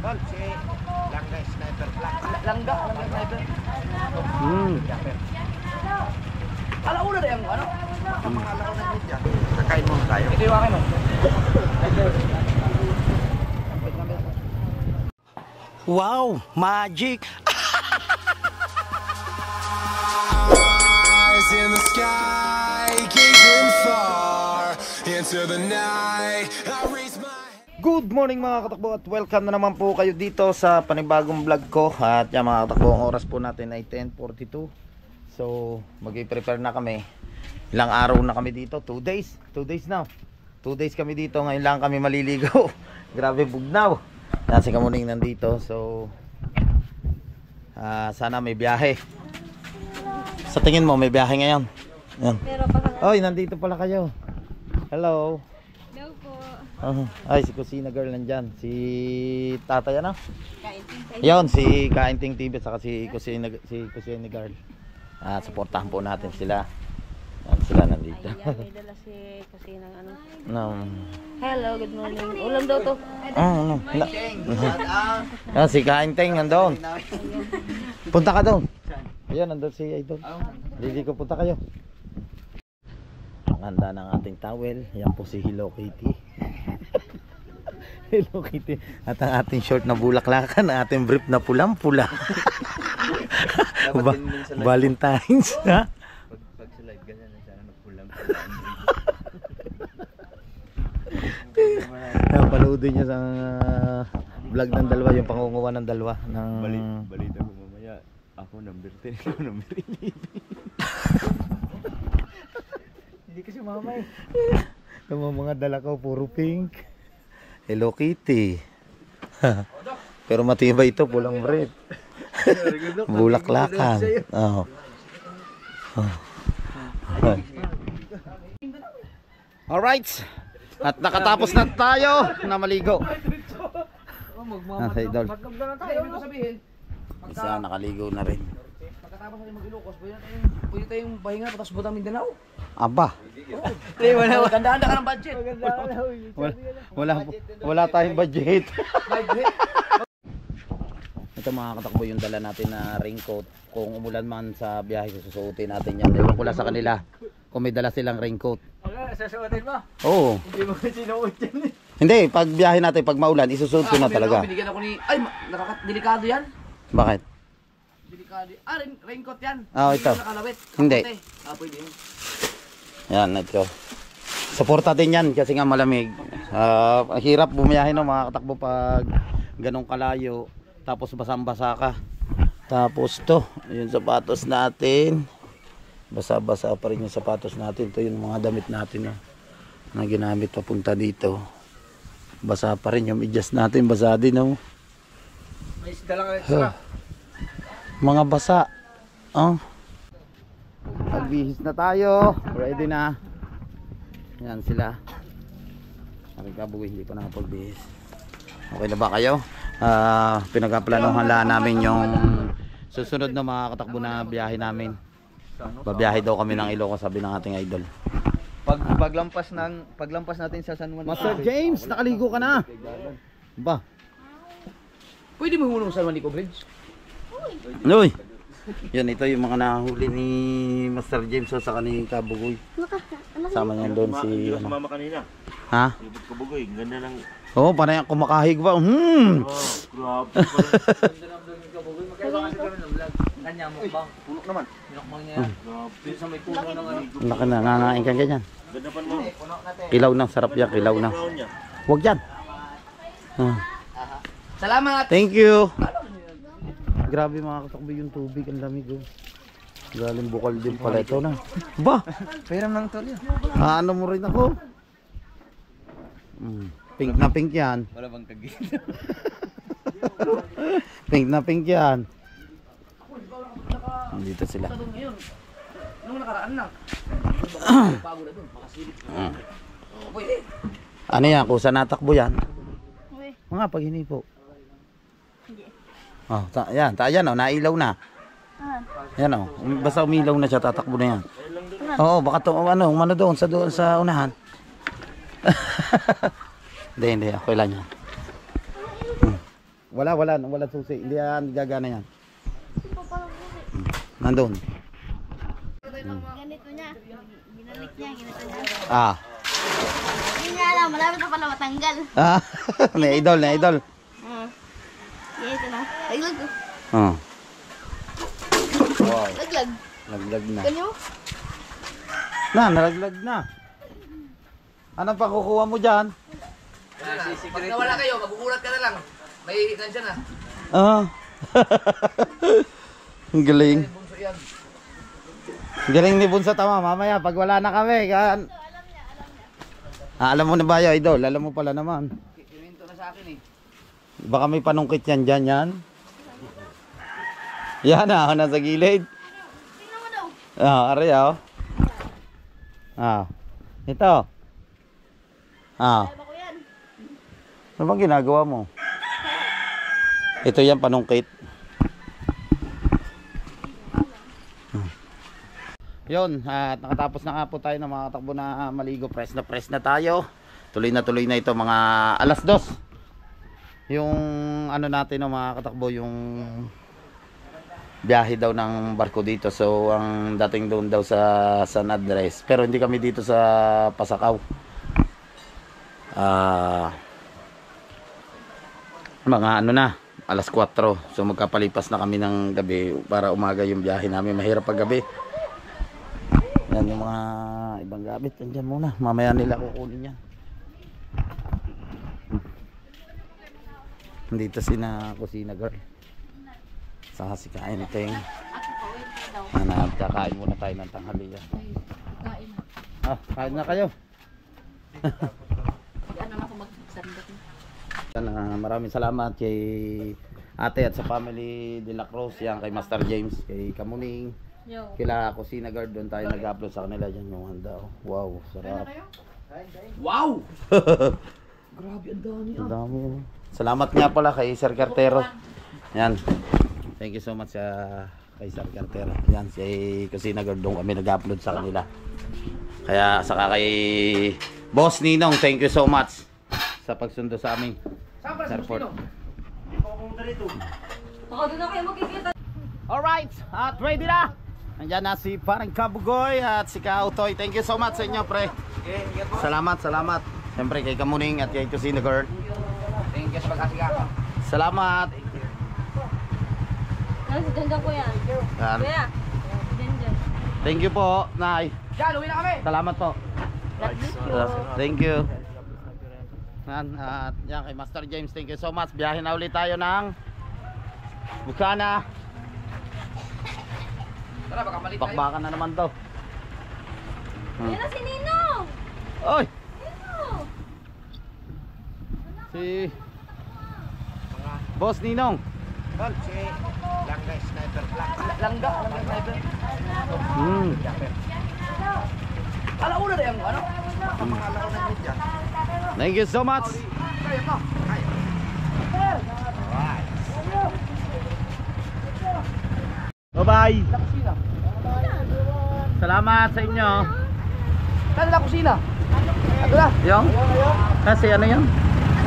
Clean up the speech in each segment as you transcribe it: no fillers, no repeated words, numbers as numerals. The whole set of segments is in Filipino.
Tol, si Langga Sniper Black. Langga Sniper. Alauna na yung ano? Ang mga alauna nyo dyan. Kakain muna tayo. Ito yung akin o. Wow, magic. Eyes in the sky, gazing far into the night. I raise my Good morning mga katakbo at welcome na naman po kayo dito sa panibagong vlog ko. At yan mga katakbo, ang oras po natin ay 10:42. So mag-i-prepare na kami. Ilang araw na kami dito, 2 days. 2 days na. 2 days kami dito, ngayon lang kami maliligo. Grabe bugnaw. Yan si Kamuning nandito. So sana may biyahe. Sa tingin mo may biyahe ngayon? Yan. Oy, nandito pala kayo. Hello. Hello po. Ay, si Kusina Girl nandyan. Si tatay ano? Kainting. Yun, si Kainting TV saka si Kusina Girl. Suportahan po natin sila. Yan, sila nandito. Ayan, may dala si Kusina ng ano. No. Hello, good morning. Ulam daw to. No. Yan, si Kainting nandun. Punta ka doon. Ayan, nandun si Idol. Liliko, punta kayo. Ang handa ng ating towel. Yan po si Hello Kitty. Hello Kitty. At ang ating short na bulaklakan, ang ating brief na pulang-pula. Valentine's. Ha? Pag sa live ganyan, sana nagpulang. Napaloodin niya sa vlog ng dalawa, yung pangunguha ng dalawa. Balita ko mamaya, ako number 10, ako number 11. Hindi kasi mamay. Yung mga dala ko, puro pink. Hello Kitty. Pero matibay ito, pulang brief. Bulaklakan. Oh. Alright. At nakatapos na tayo na maligo. Idol. Isa nakaligo na rin. Pagkatapos natin mag-Ilocos, pwede tayong pahinga tapos butang Mindanao. Aba. Gandaan ka ng budget. Wala tayong budget. Ito mga katakbo yung dala natin na raincoat. Kung umulan man sa biyahe, susuotin natin yan. Ewan ko lang sa kanila kung may dala silang raincoat. Wala, sasuotin mo. Oo. Hindi mo sinuot yan eh. Hindi, pag biyahe natin, pag maulan, isusuot ko na talaga. Binigyan ako ni, ay, delikado yan. Bakit? Delikado. Raincoat yan. Ito. Nakalawit. Hindi. Pwede yun. Yan, ito. Suporta din yan kasi nga malamig. Hirap bumiyahe no mga katakbo pag ganong kalayo. Tapos basang-basa ka. Tapos to, yung sapatos natin. Basa-basa pa rin yung sapatos natin. Ito yung mga damit natin na ginamit papunta dito. Basa pa rin yung medyas natin. Basa din oh. May isda lang extra. Mga basa. Oh. Pagbihis na tayo. Ready na. Yan sila. Nagkabuhi, hindi pa nakapagbihis. Okay na ba kayo? Pinagplanuhan lang namin yung susunod na mga katakbo na biyahe namin. Babiyahe daw kami ng Ilocos, sabi ng ating idol. Paglampas natin sa San Juan. Master James, nakaligo ka na. Ba? Pwede mo hulong sa San Juanico Bridge? Uy. Yan, ito yung mga nahuli ni Master James o sa kaning Kabugoy. Sama niyan doon si ano. Mama kanina. Ha? Ibig Kabugoy, ganda ng... Oo, parang kumakahig ba? Grabe. Magkaiba kasi kami ng vlog. Kanya mukbang. Pulok naman. Minakbang niya yan. Dito sa may puno ng ano. Laki na, nanain ka ganyan. Ganda pa mo. Kilaw na, sarap yan, kilaw na. Huwag yan. Salamat! Thank you. Grabe mga katakbo yung tubig, ang lamig oh. Galing bukal din pala ito na. Ba? Pairam ng tol yan. Ano mo rin ako? Pink na pink yan. Wala bang kagin? Pink na pink yan. Dito sila. Ngayon, nung nakaraan lang. Bago na doon, makasilip. Pwede. Ano yan? Kusa natakbo yan? Uy. Mga pag hinipo. Oh, yan, yan oh, nailaw na. Yan oh, basta umilaw na siya, tatakbo na yan. Oo, baka to, ano doon sa unahan. Hindi, okay lang yan. Wala susi. Hindi yan gagana yan. Nandun. Ganito niya. Binalik niya, ginito niya. Ah. Hindi niya alam, malapit na pala matanggal. Ah. na idol. Ito na. Laglag ko. Oh. Wow. Laglag. Naglag na. Ganyo? Nalaglag na. Ano pa kukuha mo dyan? Pag nawala kayo, magugulat ka na lang. May nandyan na. Ah. Ang galing. Bunso yan. Ang galing ni Bunso tama. Mamaya pag wala na kami. Alam mo na ba yun, idol? Alam mo pala naman. Kininto na sa akin eh. Baka may panungkit yan dyan yan. Yan ah, nasa gilid. Tingnan mo daw. Aray ah. Ito. Kaya ba ko yan? Ano bang ginagawa mo? Ito yan, panungkit. Yun, at nakatapos na nga po tayo ng mga takbo na maligo. Press na tayo. Tuloy na ito mga alas 2. Yung ano natin no, mga katakbo, yung biyahe daw ng barko dito. So ang dating doon daw sa San Andres. Pero hindi kami dito sa Pasakaw. Mga ano na, alas 4. So magkapalipas na kami ng gabi para umaga yung biyahe namin. Mahirap pag gabi. Yan yung mga ibang gamit. Andyan muna. Mamaya nila kukunin yan. Dito sina kusina girl. Saka si Kain Teng. Nagkakain muna tayo ng tanghalian. Kain na kayo. Ano naman ako magsandat. Maraming salamat kay ate at sa family de la Cruz, yan kay Master James, kay Kamuning, kila Kusina Guard, doon tayo nag-upload sa kanila dyan yung handa. Wow, sarap. Wow! Grabe, ang dami Ang dami. Salamat nga pala kay Sir Cartero. Yan. Thank you so much kay Sir Cartero. Yan, si Kusina Guard, doon kami nag-upload sa kanila. Kaya saka kay Boss Ninong, thank you so much sa pagsundo sa amin. Saan pala Sa sa airport. Bustino? Baka doon na kayo makikita. Alright, at ready na. Nandiyan na si Parang Kabugoy at si Kautoy. Thank you so much sa inyo, pre. Salamat. Siyempre kay Kamuning at kay Kusina Girl. Thank you sa pag-asika. Salamat. Si Janjan ko yan. Yan. Kuya. Si Janjan. Thank you po, Nay. Diyan, uwi na kami! Salamat po. Thank you. Yan, at yan kay Master James, thank you so much. Biyahe na ulit tayo ng Bukana. Tara, baka malit tayo. Bakbakan na naman to. Yan na si Ninong! Oy! Ninong! Si Boss Ninong. Langga sniper. Alauna na yung ano? Alauna na dyan. Thank you so much. Kaya mo. Bye-bye. La kusina. Salamat sa inyo. Saan la kusina? Ito na. Yung? Kasi ano yun?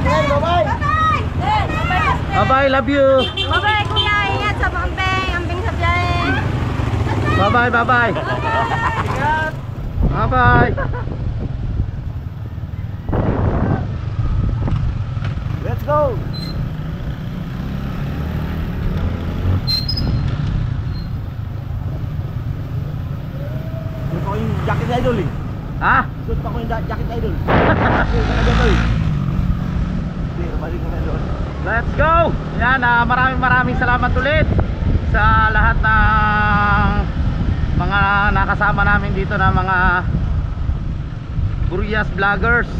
Bye-bye! Bye-bye, love you. Bye-bye kuya, ingat sa pangpeng, ambing sa biyahe. Bye-bye, bye-bye. Bye-bye. Let's go! Gusto ko yung jacket idol eh. Ha? Gusto ko yung jacket idol. Let's go! Yan, maraming salamat ulit sa lahat ng mga nakasama namin dito na mga Curious Vloggers.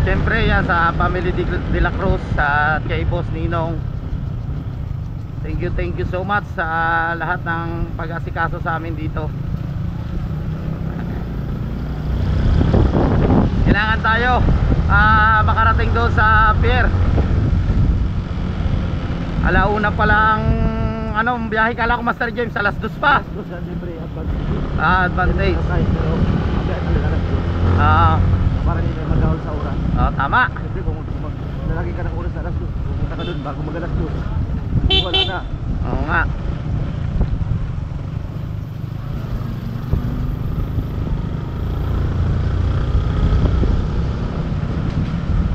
Siyempre yan sa family de la Cruz at kay Boss Ninong. Thank you so much sa lahat ng pag-asikaso sa amin dito. Kailangan tayo makarating doon sa pier. Alauna pa lang biyahe, kala ko Master James alas 2 pa. Advantage. Para hindi tayo magawal sa oras. Tama. Siyempre kung lalagay ka ng oras na alas 2, pumunta ka doon bago magalas doon. Wala na. Oo nga.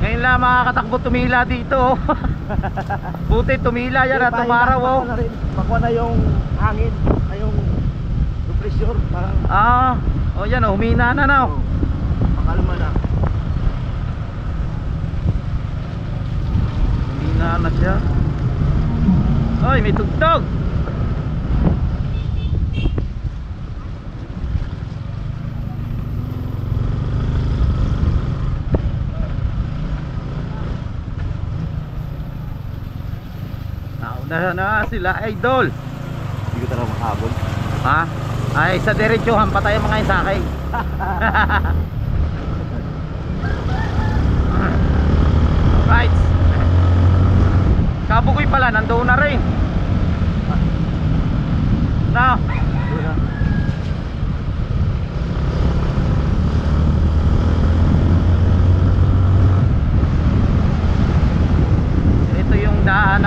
Ngayon lang makakatakbo tumila dito. Buti tumila yan at tumaraw oh. Pakuha na yung hangin, ay yung pressure. Parang Oh yan oh, humina na na oh. pakalma na. Humina na siya. Oy, may tugtog. Nauna na sila idol. Hindi ko talaga makahabol. Ha? Ay, sa diretsuhan patay ang mga isakay. Right. Kabukoy pala, nandoon na rin. Na. Ito yung daan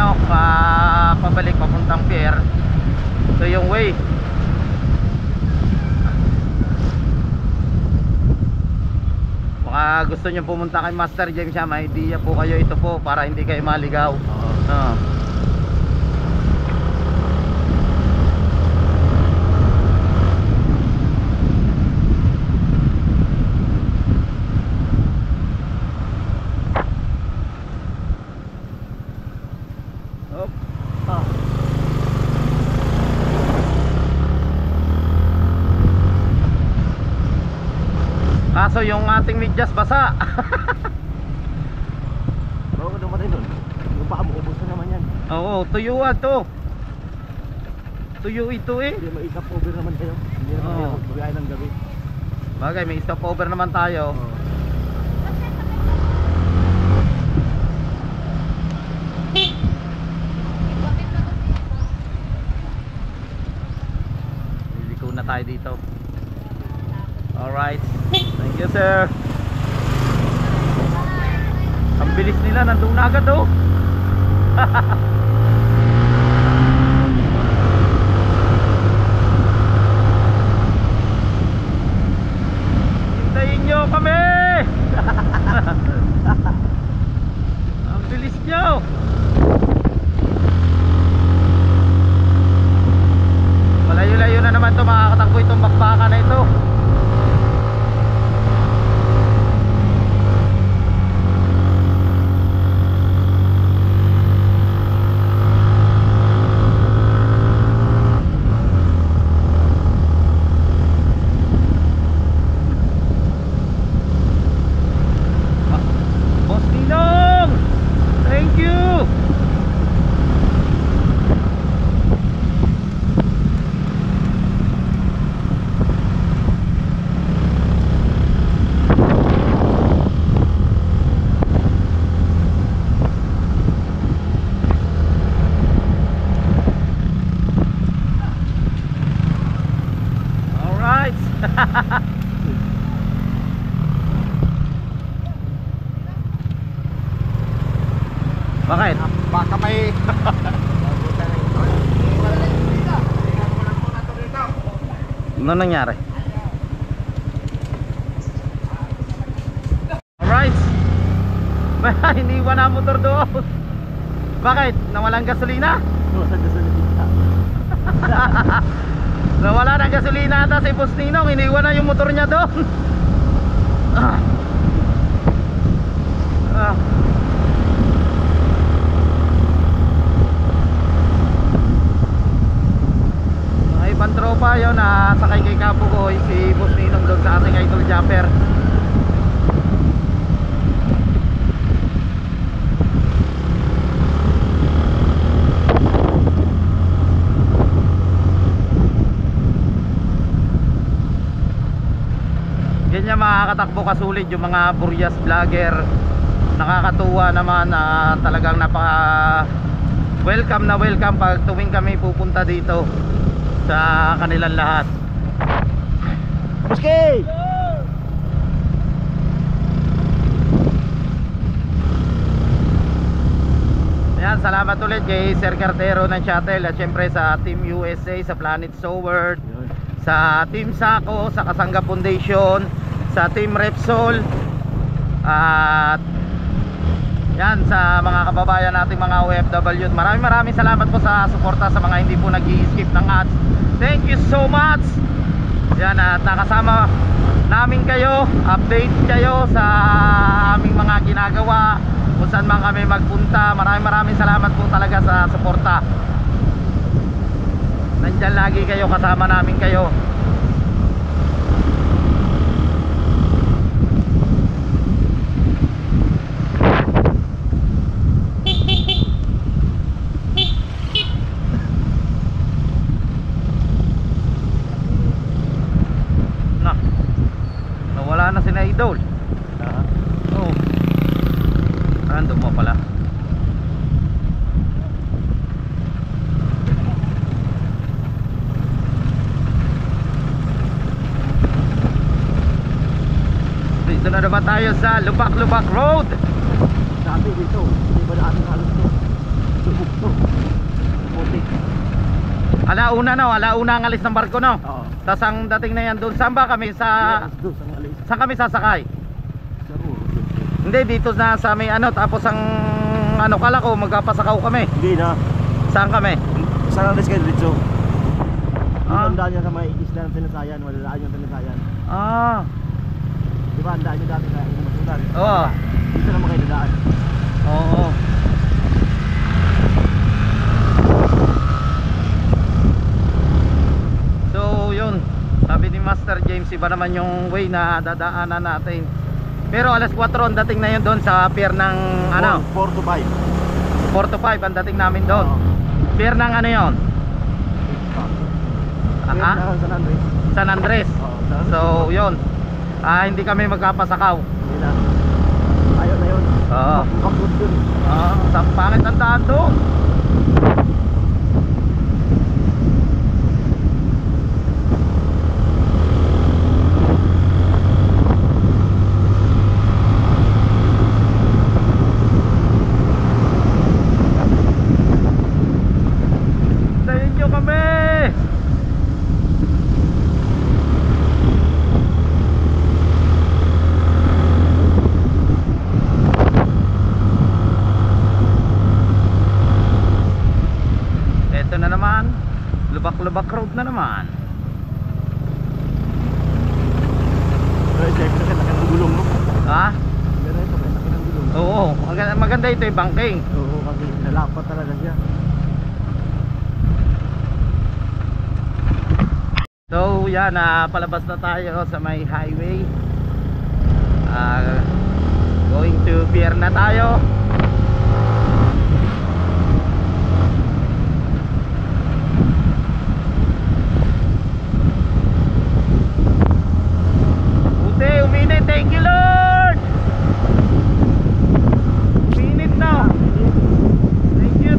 pabalik papuntang pier. Ito yung way. Baka gusto nyo pumunta kay Master James siya, may idea po kayo ito po para hindi kayo maligaw. Kaso yung ating medyas basa. Oo, dumatay doon. Yung baka muubusan naman yan. Oo, tuyuan to. Tuyo ito eh. Hindi, may stop over naman tayo. Hindi naman tayo magbiyahe ng gabi. Bagay, may stop over naman tayo. Liliko na tayo dito. Alright. Thank you sir. Ang bilis nila, nandun na agad oh. Hintayin nyo kami. Ang bilis nyo. Malayo-layo na naman to, makakatakbo itong bakbaka na ito. Boss Ninong, thank you. All right. Bakit? Baka may... Ano nangyari? Alright. Iniwan na ang motor doon. Bakit? Nawalan gasolina? Nawala ng gasolina ata si Boss Ninong. Iniwan na yung motor niya doon. Mga ibang tropa yun na sakay kay Kabukoy, si Boss Ninong doon sa ating idol jumper. Ganyan makakatakbo kasulit yung mga Burias vlogger. Nakakatuwa naman na talagang napaka welcome na welcome pag tuwing kami pupunta dito sa kanilang lahat. Buskey! Yan, salamat ulit kay Sir Cartero ng Shuttle at syempre sa Team USA, sa Planet Soward, sa Team Sako, sa Kasangga Foundation, sa Team Repsol, at yan sa mga kababayan nating mga OFW. Maraming salamat po sa suporta sa mga hindi po nag-i-skip ng ads. Thank you so much. Yan, at nakasama namin kayo, update kayo sa aming mga ginagawa kung saan man kami magpunta. Maraming salamat po talaga sa suporta. Nandyan lagi kayo, kasama namin kayo. Nawala na si na Idol. Oo. Random mo pala. Dito na naman tayo sa Lubak-Lubak Road. Dati dito, hindi ba dati halos to? Subok to. Putik. Alauna ang alis ng barko no. Oo. Tas ang dating na yan doon. Saan ba kami sa Doon sa alis. saan kami sasakay? Sa Ruro. Hindi, dito na sa may ano, tapos ang ano, kala ko magpapasakaw kami. Hindi na. Saan kami? Saan alis kayo dito? Ah. Ang daan niya sa may isla ng Tinasayan, malalaan yung Tinasayan. Ah, Di ba, ang daan niyo dati sa Masulan? oo. Dito naman kayo dadaan. Oo. So, yun. Sabi ni Master James, iba naman yung way na dadaanan natin. Pero alas 4 ang dating na yun doon sa pier ng ano, 4 to 5. 4 to 5 ang dating namin doon. Oo. Pier ng ano yun? Ah? San Andres. San Andres. Oo, San Andres. So, yun. Hindi kami magkapasakaw. Hindi na. Ayaw na yun. Oo. Bakod dun. Sa pangit ang daan doon. Tayo nyo kami. Ito na naman, Lubak-Lubak Road na naman. Pero siyempre kasi laki ng gulong, no? Ha? Pero ito, may laki ng gulong. Oo, maganda ito yung banking. Oo, kasi nalapat talaga siya. So yan, palabas na tayo sa may highway. Going to pier na tayo. Buti, uminit. Thank you Lord. Uminit na.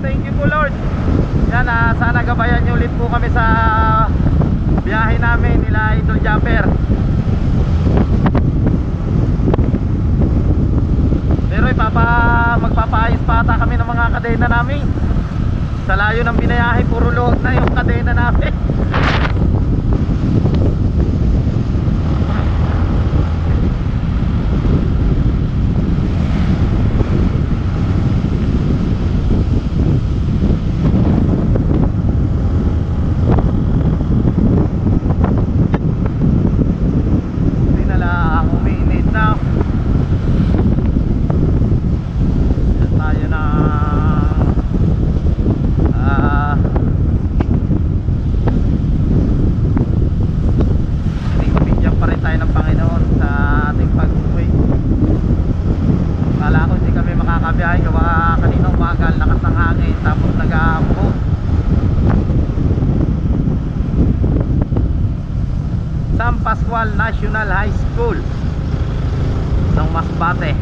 Thank you po Lord. Yan, sana gabayan nyo ulit po kami sa biyahe namin nila Idol Jumper. Pero magpapaayos pa ata kami ng mga kadena namin. Sa layo ng binayahe, puro load na yung kadena namin. National High School ng Masbate.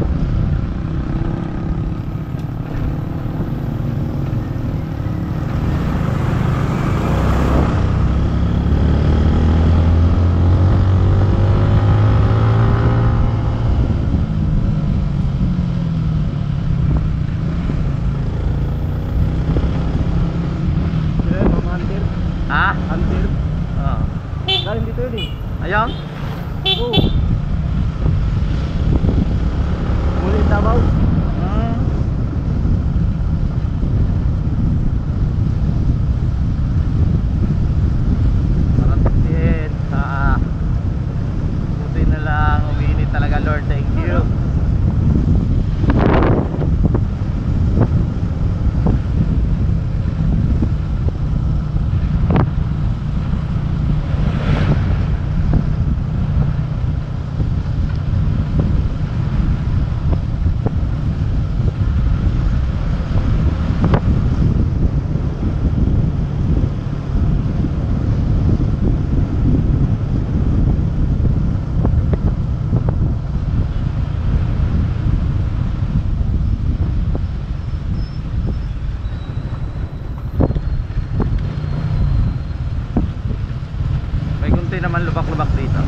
naman lubak-lubak dito.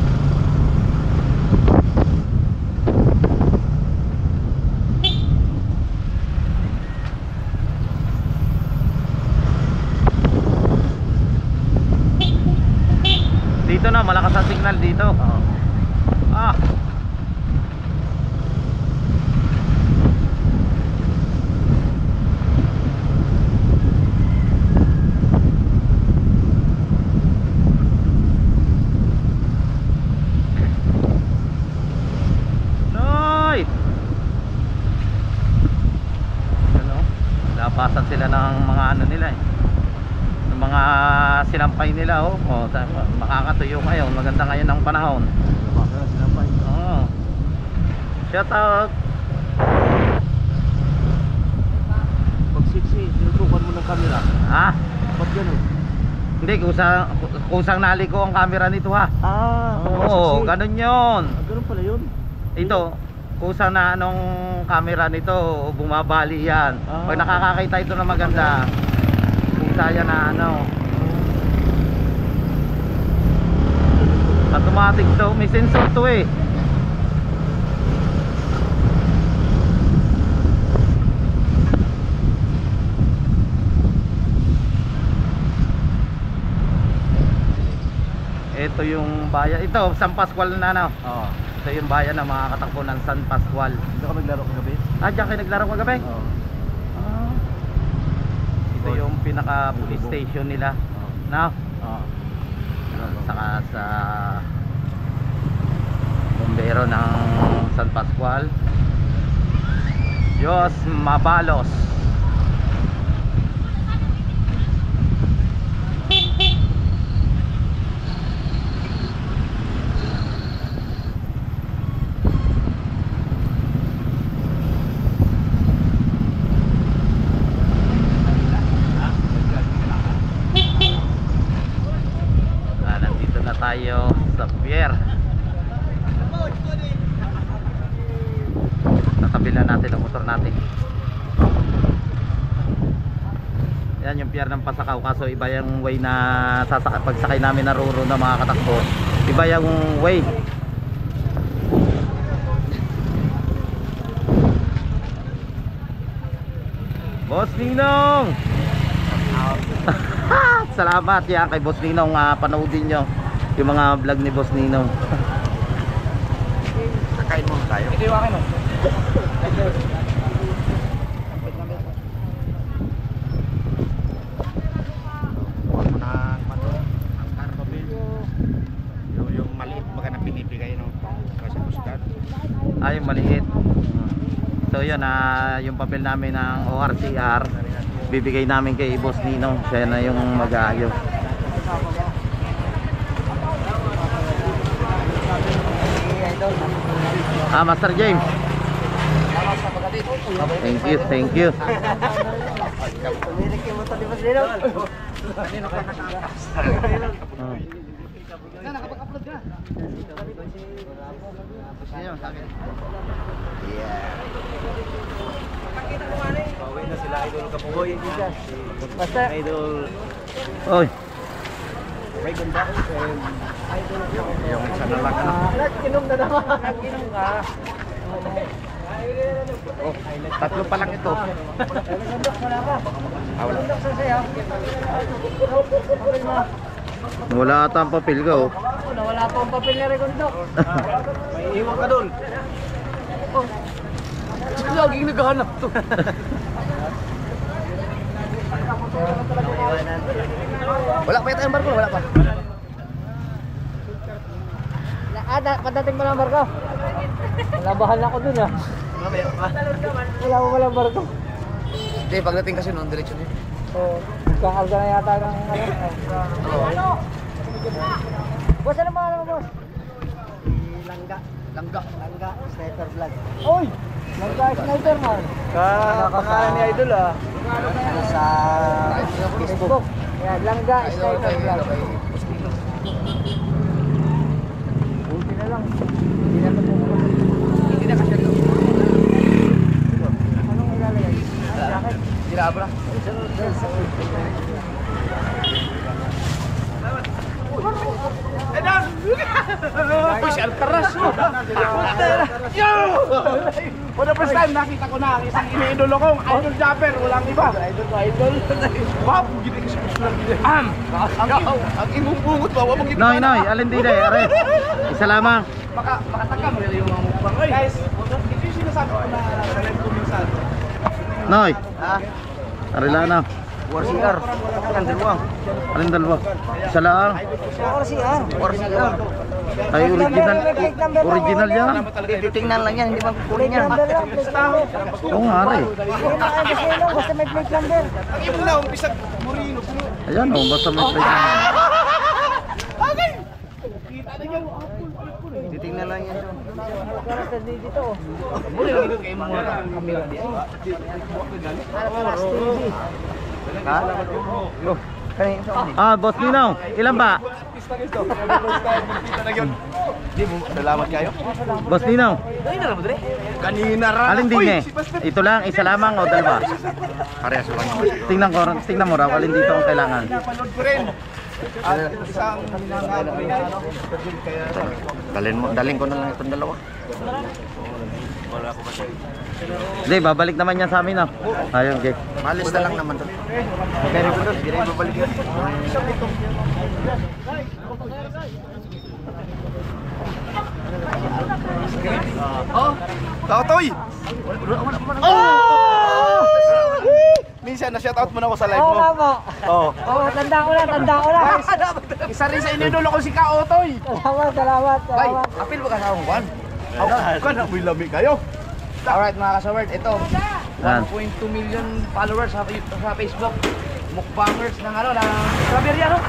Dito na, malakas ang signal dito. Ah. Noy! Ano? Lapasan sila ng mga ano nila eh. Ng mga sinampay nila oh. Oh, makakatuyo ngayon. Maganda ngayon ang panahon. Oh. Shout out. Pag siksi, tinutukan mo ng camera. Ha? Ba't gano'n? Hindi, kusang naliko ang camera nito ha. Oo, ganun yun. Ganun pala yun. Ito, kusang na anong camera nito, bumabali yan. Pag nakakakita ito na maganda, kusa yan na ano. Automatic to, may sensor to eh. Ito yung bayan, ito San Pascual na ano. Oo. Ito yung bayan ng mga katakbo ng San Pascual. Hindi ka naglaro kagabi? Ah, diyan kayo naglaro kagabi? Oo. Ah. Ito yung pinaka police station nila. No? Oo. Saka sa bombero ng San Pascual. Diyos Mabalos. Nandito na tayo sa pier. Tatabi na natin ang motor natin. Yan yung pier ng Pasakaw. Kaso iba yung way na pagsakay namin na Ruro na mga katakbo. Iba yung way. Boss Ninong! Salamat yan kay Boss Ninong, panoodin nyo yung mga vlog ni Boss Ninong. Kakain mo tayo. Ito yung akin, no? Huwag mo na ang karpapil. Yung maliit baga na pinipigay no? Kasi kusgan. Yung maliit. So yun, yung papel namin ng ORCR bibigay namin kay Boss Ninong. Siya na yung mag-aayos. Master James. Thank you. Nakapag-upload ka. Bawi na sila idol Kapugoy. Basta. Idol Oy. Ray Ganda and idol yung isa na lang ano. Nag-inom na naman. Nag-inom ka. Oh, tatlo pa lang ito. Wala ka. Wala. Sa sayo. Wala ata ang papel ko. Wala pa ang papel ni Regondo. May iwan ka doon. Laging naghahanap to. Wala pa yung barko, wala pa. Pagdating mo ng barko. Labahan ako dun ah. Wala pa barko. Hindi, pagdating kasi noon, diretsyon yun. Oo. Kakarga na yata ng ano. Boss, ano mga boss? Langga, sniper vlog. Oy! Langga, sniper man. Pangalan ni Idol ah. Sa Facebook. Yan, Langga, sniper vlog. Buti na lang. Hindi na ito. Hindi na kasi ito. Anong ilalagay? Jacket? Dirabra. Uy, si Alcaraz. Yo! For the first time, nakita ko na ang isang iniidolo kong idol jumper. Walang iba. Idol. Wow, gini kasi gusto lang. Ang imubungot ba? Wabang ito. Noy, alin din eh, are. Isa lamang. Makatagam nila yung mga mukbang. Guys, ito yung sinasabi ko na sa live ko minsan. Noy. Arila na. War CR. Ang dalawa. Alin dalawa? Isa lang. War CR. Ay, original yan. Titingnan lang yan, hindi man kukunin yan. Oo nga, are. Basta may plate number. Ang ibang na, umpisag Morino. Ayan o, basta may plate naman. Titingnan lang yan. Ha? Ah, Boss Nino, ilan ba? Salamat kayo. Boss Nino, Kanina ra. alin din eh? Ito lang, isa lamang o dalawa? Parehas lang. Tingnan mo raw, alin dito ang kailangan? Napanood ko rin. Isang dalhin ko na lang itong dalawa. Hindi, babalik naman yan sa amin ah. Ayun, okay. Malis na lang naman doon. Magkano ko doon? Hindi rin babalik yan. Oh! Tautoy! Oh! Minsan na-shoutout mo na ako sa live mo. Oo nga po. Oo. Oo, tanda ko na. Isa rin sa inidolo ko si Kaotoy. Salamat. Bay, apil ba ka sa akong kwan? Ka na, may lami kayo. Alright mga kasaward, ito. Yan. 1.2 million followers sa Facebook. Mukbangers ng Strawberry ano?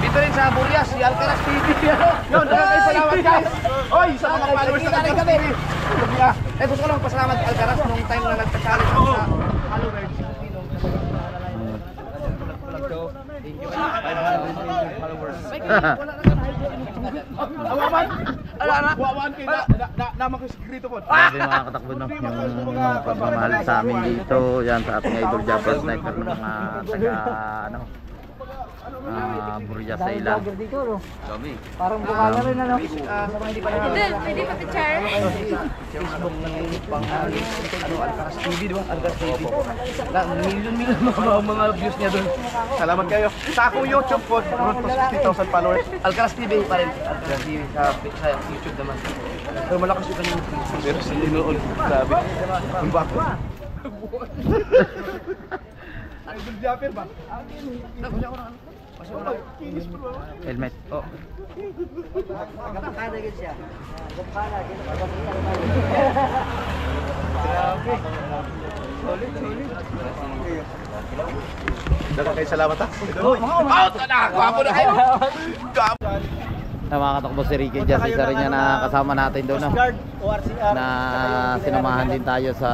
Dito rin sa Burias, si Alcaraz TV ano? Yun, maraming salamat guys. Oy, sa mga followers na Nakikita kami. rin kami. Gusto ko lang pasalamat kay Alcaraz nung time na nagpa-challenge ako sa followers. Awaman kayo naman ko sikrito po. Grabe mga katakbo no, yung pagmamahal sa amin dito, yan sa ating idol Jabber Sniper ng mga taga ano, Burias sa ilan. Dito, no? Parang bukala rin ano. Sa mga hindi pa Idol, pwede pa picture? Facebook ng pang Alcaraz TV, di ba? Alcaraz TV. Million mga views niya doon. Salamat kayo. Sa akong YouTube po, road to 60,000 followers. Alcaraz TV pa rin. Alcaraz TV sa YouTube naman. Pero malakas yung kanyang views. Pero si Linoon, grabe. Ang bako. Idol Japper ba? Helmet. Oh. Daga kayo salamat ha. Out! Nakakwapo na kayo. Na mga katakbo si Ricky Jazz, isa rin niya na kasama natin doon no? Na sinamahan din tayo sa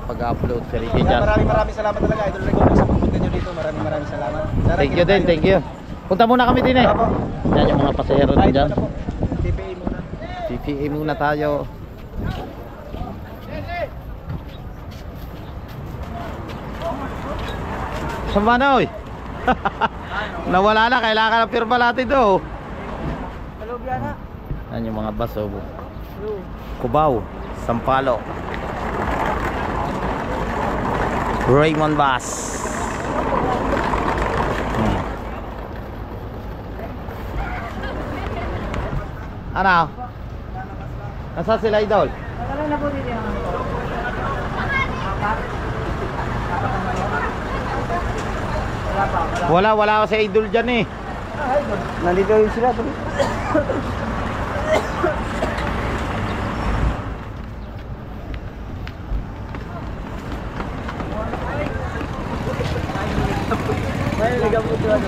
pag-upload si Ricky Jazz. Maraming salamat talaga Idol Rico sa pumunta nyo dito. Maraming salamat. Thank you din, thank you. Punta muna kami din eh. Yan yung mga pasahero din dyan. TPA muna. TPA muna tayo. Saan ba na oy? Nawala na, kailangan ng pirma natin do. Yan yung mga bus oh. Cubao, Sampalo, Raymond Bus. Ano? Nasaan sila idol? Wala si idol dyan eh. Nandito yun sila. May ligaw mo doon.